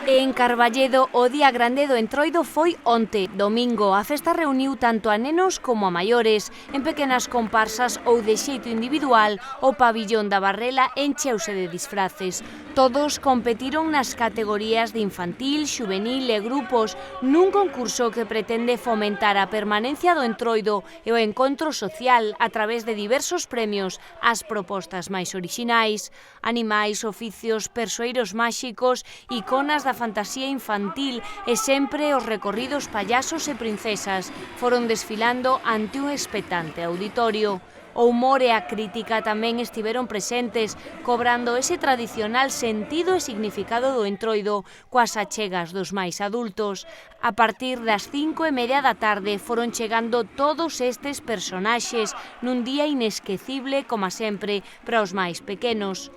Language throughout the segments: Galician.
En Carballedo, o Día Grande do Entroido foi onte, domingo. A festa reuniu tanto a nenos como a maiores. En pequenas comparsas ou de xeito individual, o pabillón da Barrela encheuse de disfraces. Todos competiron nas categorías de infantil, xuvenil e grupos, nun concurso que pretende fomentar a permanencia do entroido e o encontro social a través de diversos premios ás propostas máis orixinais. Animais, oficios, persoeiros máxicos, iconas da fantasía infantil e sempre os recorridos payasos e princesas foron desfilando ante un expectante auditorio. O humor e a crítica tamén estiveron presentes, cobrando ese tradicional sentido e significado do entroido coas achegas dos máis adultos. A partir das 5:30 da tarde foron chegando todos estes personaxes nun día inesquecible, como sempre, para os máis pequenos.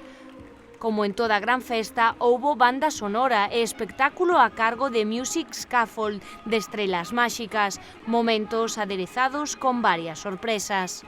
Como en toda gran festa, houbo banda sonora e espectáculo a cargo de Music Scaffold de Estrelas Máxicas, momentos aderezados con varias sorpresas.